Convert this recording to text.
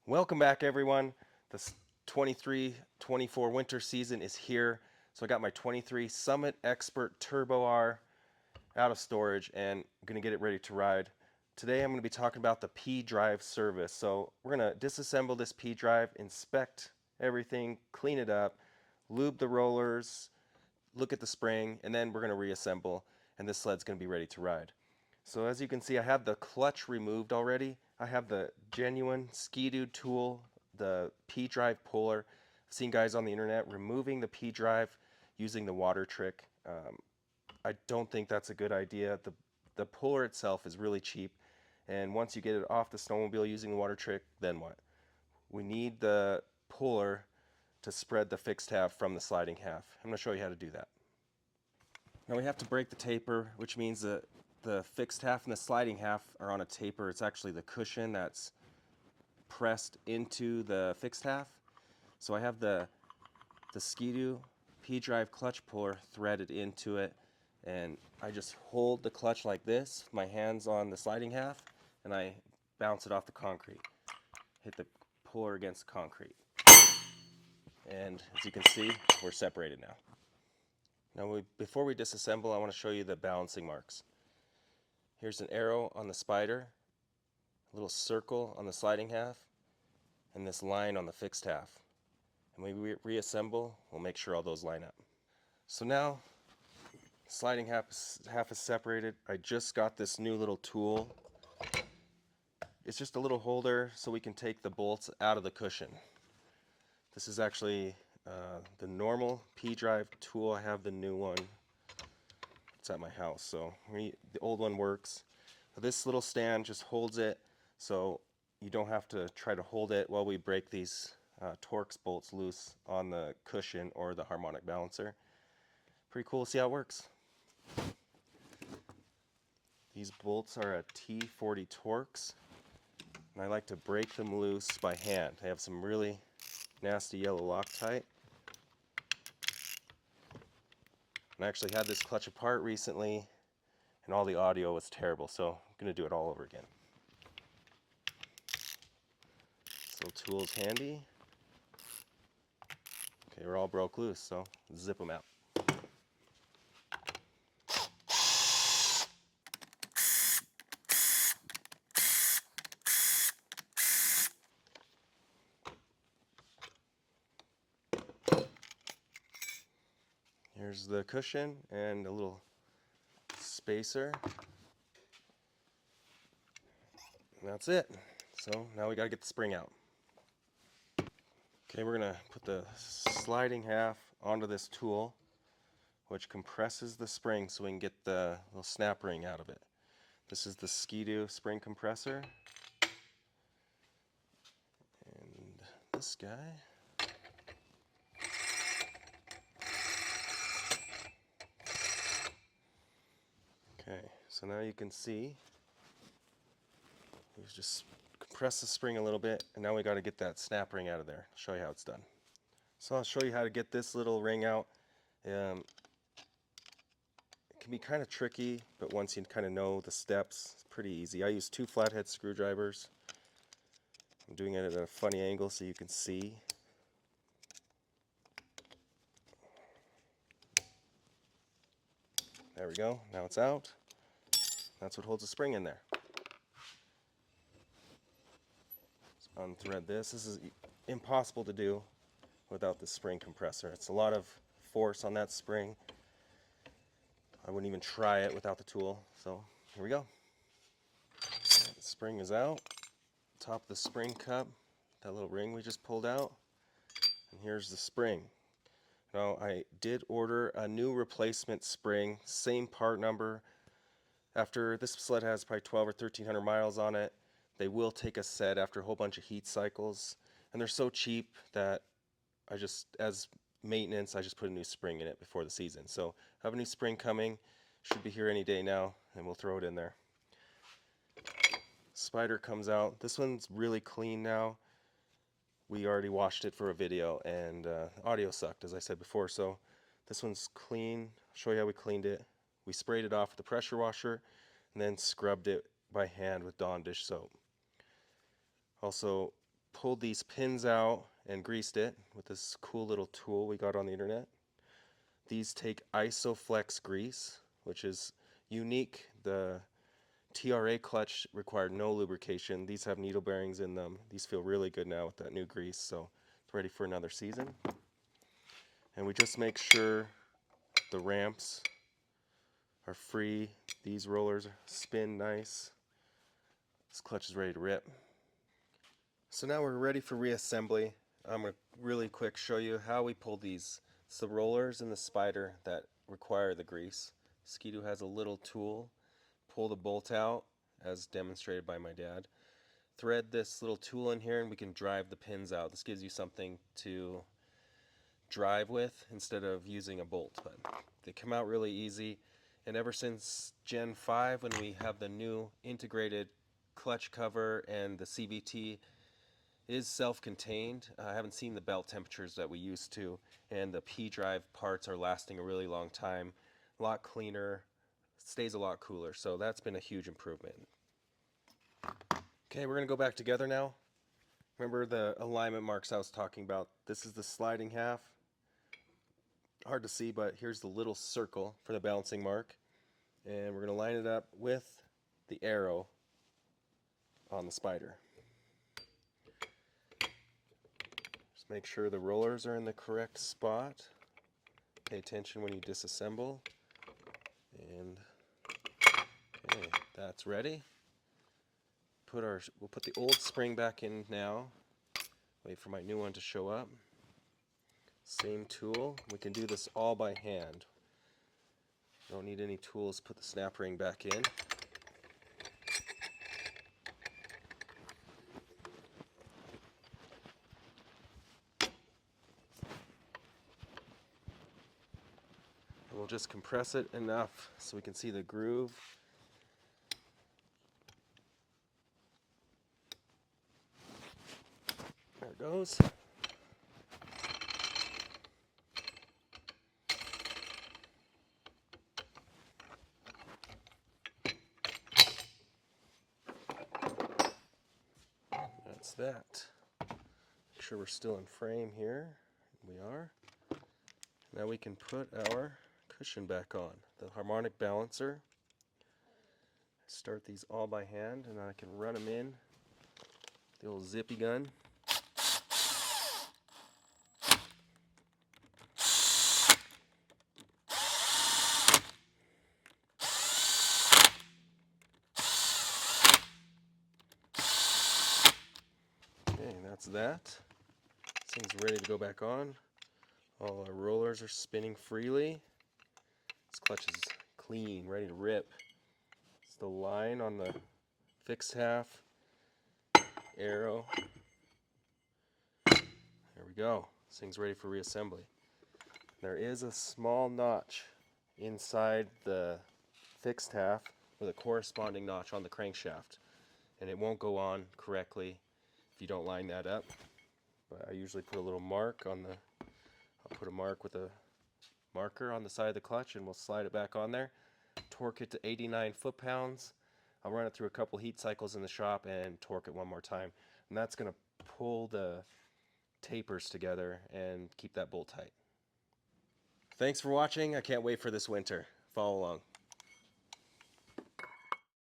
Welcome back, everyone. The 23-24 winter season is here. So I got my 23 Summit Expert Turbo R out of storage and I'm going to get it ready to ride. Today I'm going to be talking about the P drive service. So we're going to disassemble this P drive, inspect everything, clean it up, lube the rollers, look at the spring, and then we're going to reassemble and this sled's going to be ready to ride. So as you can see, I have the clutch removed already. I have the genuine Ski-Doo tool, the P-drive puller. I've seen guys on the internet removing the P-drive using the water trick. I don't think that's a good idea. The puller itself is really cheap, and once you get it off the snowmobile using the water trick, then what? We need the puller to spread the fixed half from the sliding half. I'm going to show you how to do that. Now we have to break the taper, which means that the fixed half and the sliding half are on a taper. It's actually the cushion that's pressed into the fixed half. So I have the Ski-Doo P-drive clutch puller threaded into it, and I just hold the clutch like this, my hands on the sliding half, and I bounce it off the concrete. Hit the puller against the concrete. And as you can see, we're separated now. Now before we disassemble, I want to show you the balancing marks. Here's an arrow on the spider, a little circle on the sliding half, and this line on the fixed half. And when we reassemble, we'll make sure all those line up. So now, sliding half is separated. I just got this new little tool. It's just a little holder so we can take the bolts out of the cushion. This is actually the normal P-drive tool. I have the new one. It's at my house, so the old one works. This little stand just holds it, so you don't have to try to hold it while we break these Torx bolts loose on the cushion or the harmonic balancer. Pretty cool to see how it works. These bolts are a T40 Torx, and I like to break them loose by hand. They have some really nasty yellow Loctite. And I actually had this clutch apart recently, and all the audio was terrible, so I'm going to do it all over again. This little tool's handy. Okay, we're all broke loose, so zip them out. Here's the cushion and a little spacer. And that's it. So now we gotta get the spring out. Okay, we're gonna put the sliding half onto this tool, which compresses the spring so we can get the little snap ring out of it. This is the Ski-Doo spring compressor. And this guy. Okay, so now you can see we just compress the spring a little bit, and now we got to get that snap ring out of there. I'll show you how it's done. So I'll show you how to get this little ring out. It can be kind of tricky, but once you kind of know the steps, it's pretty easy. I use 2 flathead screwdrivers. I'm doing it at a funny angle so you can see. There we go. Now it's out. That's what holds the spring in there. Let's unthread this. This is impossible to do without the spring compressor. It's a lot of force on that spring. I wouldn't even try it without the tool. So here we go. The spring is out. Top of the spring cup, that little ring we just pulled out. And here's the spring. Now I did order a new replacement spring, same part number. After this sled has probably 12 or 1300 miles on it, they will take a set after a whole bunch of heat cycles. And they're so cheap that as maintenance, I just put a new spring in it before the season. So I have a new spring coming, should be here any day now, and we'll throw it in there. Spider comes out. This one's really clean now. We already washed it for a video, and audio sucked, as I said before, so this one's clean. I'll show you how we cleaned it. We sprayed it off with the pressure washer, and then scrubbed it by hand with Dawn dish soap. Also pulled these pins out and greased it with this cool little tool we got on the internet. These take Isoflex grease, which is unique. The TRA clutch required no lubrication. These have needle bearings in them. These feel really good now with that new grease, so it's ready for another season. And we just make sure the ramps are free. These rollers spin nice. This clutch is ready to rip. So now we're ready for reassembly. I'm going to really quick show you how we pull these. It's the rollers and the spider that require the grease. Ski-Doo has a little tool. Pull the bolt out as demonstrated by my dad. Thread this little tool in here and we can drive the pins out. This gives you something to drive with instead of using a bolt. But they come out really easy. And ever since Gen 5, when we have the new integrated clutch cover and the CVT is self-contained, I haven't seen the belt temperatures that we used to, and the P-drive parts are lasting a really long time. A lot cleaner, stays a lot cooler, so that's been a huge improvement. Okay, we're going to go back together now. Remember the alignment marks I was talking about. This is the sliding half. Hard to see, but here's the little circle for the balancing mark. And we're going to line it up with the arrow on the spider. Just make sure the rollers are in the correct spot. Pay attention when you disassemble. And okay, that's ready. We'll put the old spring back in now. Wait for my new one to show up. Same tool. We can do this all by hand. Don't need any tools. Put the snap ring back in. And we'll just compress it enough so we can see the groove. There it goes. That's that. Make sure we're still in frame here. We are. Now we can put our cushion back on. The harmonic balancer. Start these all by hand and I can run them in. The old zippy gun. Okay, that's that. This thing's ready to go back on. All our rollers are spinning freely. This clutch is clean, ready to rip. It's the line on the fixed half. Arrow. There we go. This thing's ready for reassembly. There is a small notch inside the fixed half with a corresponding notch on the crankshaft. And it won't go on correctly if you don't line that up. But I usually put a little mark on the, I'll put a mark with a marker on the side of the clutch and we'll slide it back on there. Torque it to 89 foot-pounds. I'll run it through a couple heat cycles in the shop and torque it one more time. And that's going to pull the tapers together and keep that bolt tight. Thanks for watching. I can't wait for this winter. Follow along.